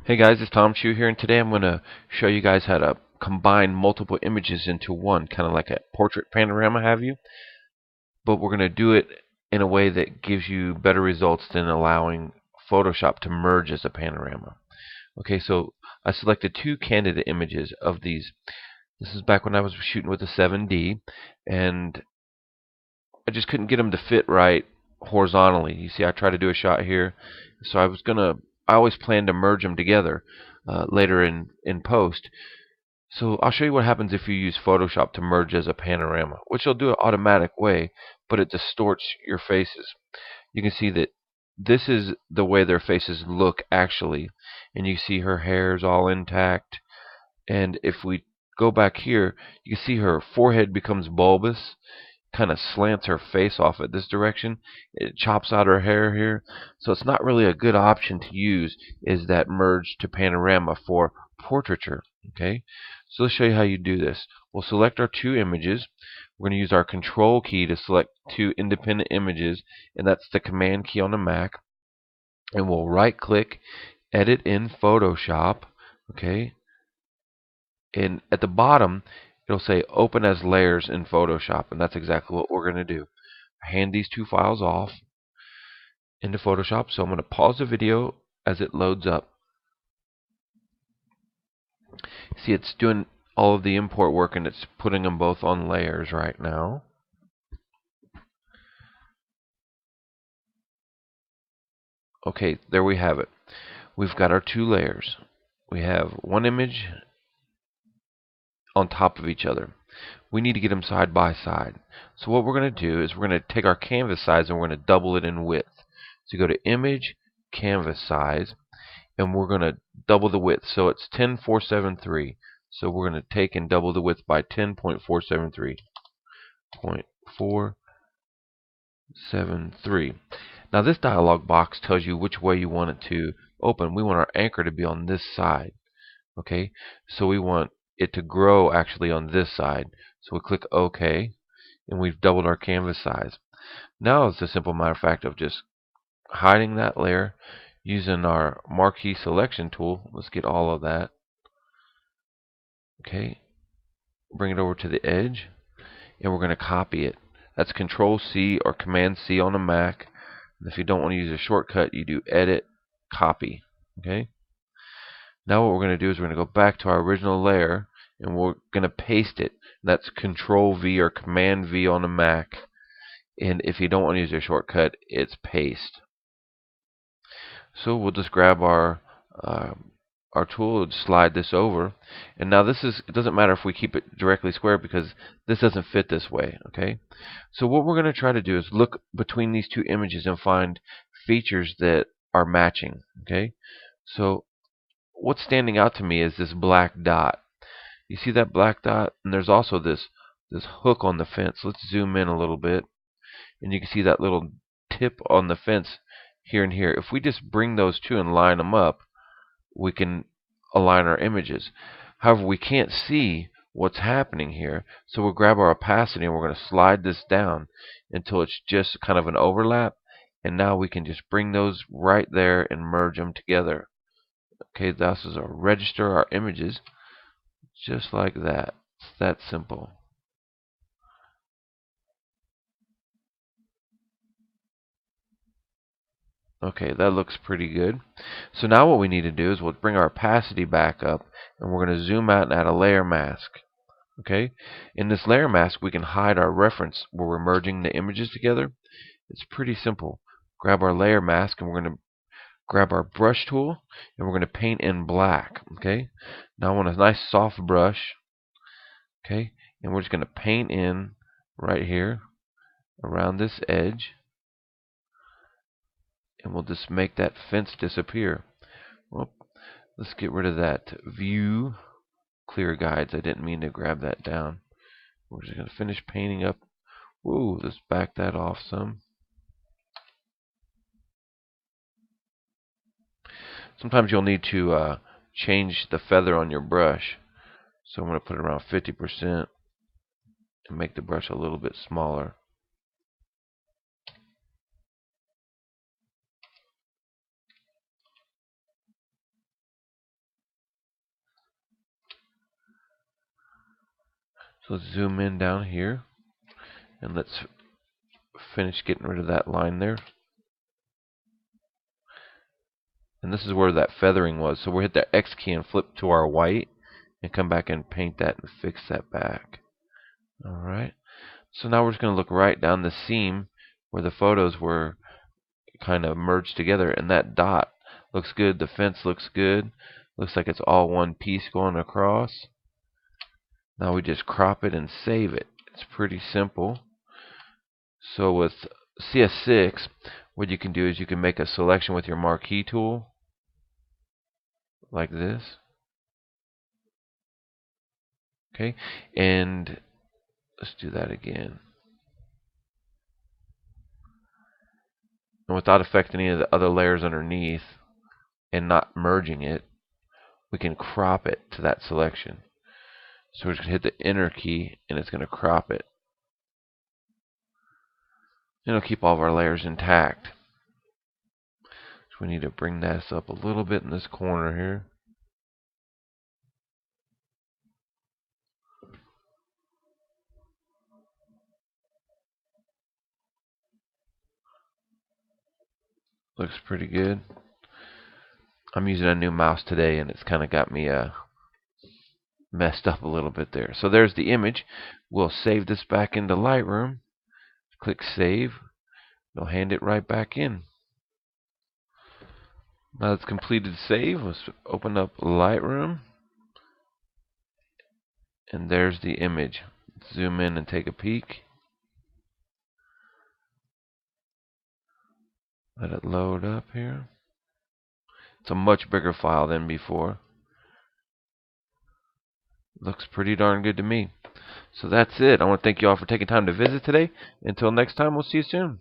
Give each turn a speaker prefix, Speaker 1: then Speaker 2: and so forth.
Speaker 1: Hey guys, it's Shue here, and today I'm going to show you guys how to combine multiple images into one, kind of like a portrait panorama have you, but we're going to do it in a way that gives you better results than allowing Photoshop to merge as a panorama. Okay, so I selected two candidate images of these. This is back when I was shooting with the 7D, and I just couldn't get them to fit right horizontally. You see, I tried to do a shot here, so I always plan to merge them together later in post. So I'll show you what happens if you use Photoshop to merge as a panorama, which will do it automatic way, but it distorts your faces. You can see that this is the way their faces look actually, and you see her hair's all intact. And if we go back here, you can see her forehead becomes bulbous, kind of slants her face off at this direction. It chops out her hair here. So it's not really a good option to use is that merge to panorama for portraiture. Okay, so let's show you how you do this. We'll select our two images. We're going to use our control key to select two independent images, and that's the command key on the Mac. And we'll right click, edit in Photoshop. Okay, and at the bottom it'll say open as layers in Photoshop, and that's exactly what we're going to do. Hand these two files off into Photoshop. So I'm going to pause the video as it loads up. See, it's doing all of the import work and it's putting them both on layers right now. Okay, there we have it. We've got our two layers. We have one image on top of each other. We need to get them side by side. So what we're going to do is we're going to take our canvas size and we're going to double it in width. So go to Image, Canvas Size, and we're going to double the width. So it's 10,473. So we're going to take and double the width by 10.473. 0.473. Now this dialog box tells you which way you want it to open. We want our anchor to be on this side. Okay, so we want it to grow actually on this side. So we click OK, and we've doubled our canvas size. Now it's a simple matter of fact of just hiding that layer using our marquee selection tool. Let's get all of that. Okay, bring it over to the edge, and we're going to copy it. That's Control C or Command C on a Mac. And if you don't want to use a shortcut, you do Edit, Copy. Okay. Now what we're going to do is we're going to go back to our original layer and we're going to paste it. That's Control V or Command V on a Mac. And if you don't want to use a shortcut, it's paste. So we'll just grab our tool and slide this over. And now it doesn't matter if we keep it directly square because this doesn't fit this way. Okay. So what we're going to try to do is look between these two images and find features that are matching. Okay. So what's standing out to me is this black dot. You see that black dot? And there's also this hook on the fence. Let's zoom in a little bit. And you can see that little tip on the fence here and here. If we just bring those two and line them up, we can align our images. However, we can't see what's happening here. So we'll grab our opacity and we're going to slide this down until it's just kind of an overlap. And now we can just bring those right there and merge them together. Okay, this is our register our images just like that. It's that simple. Okay, that looks pretty good. So now what we need to do is we'll bring our opacity back up and we're going to zoom out and add a layer mask. Okay, in this layer mask we can hide our reference where we're merging the images together. It's pretty simple. Grab our layer mask and we're going to grab our brush tool and we're going to paint in black. Okay, now I want a nice soft brush. Okay, and we're just going to paint in right here around this edge, and we'll just make that fence disappear. Well, let's get rid of that view clear guides. I didn't mean to grab that down. We're just going to finish painting up. Whoa, let's back that off some. Sometimes you'll need to change the feather on your brush. So I'm going to put it around 50% and make the brush a little bit smaller. So let's zoom in down here, and let's finish getting rid of that line there. And this is where that feathering was. So we'll hit the X key and flip to our white and come back and paint that and fix that back. Alright. So now we're just going to look right down the seam where the photos were kind of merged together, and that dot looks good. The fence looks good. Looks like it's all one piece going across. Now we just crop it and save it. It's pretty simple. So with CS6, what you can do is you can make a selection with your marquee tool like this. Okay, and let's do that again. And without affecting any of the other layers underneath and not merging it, we can crop it to that selection. So we're just going to hit the enter key and it's going to crop it. And it'll keep all of our layers intact. So we need to bring this up a little bit in this corner here. Looks pretty good. I'm using a new mouse today and it's kind of got me messed up a little bit there. So there's the image. We'll save this back into Lightroom. Click Save. It'll hand it right back in. Now it's completed save. Let's open up Lightroom. And there's the image. Let's zoom in and take a peek. Let it load up here. It's a much bigger file than before. Looks pretty darn good to me. So that's it. I want to thank you all for taking time to visit today. Until next time, we'll see you soon.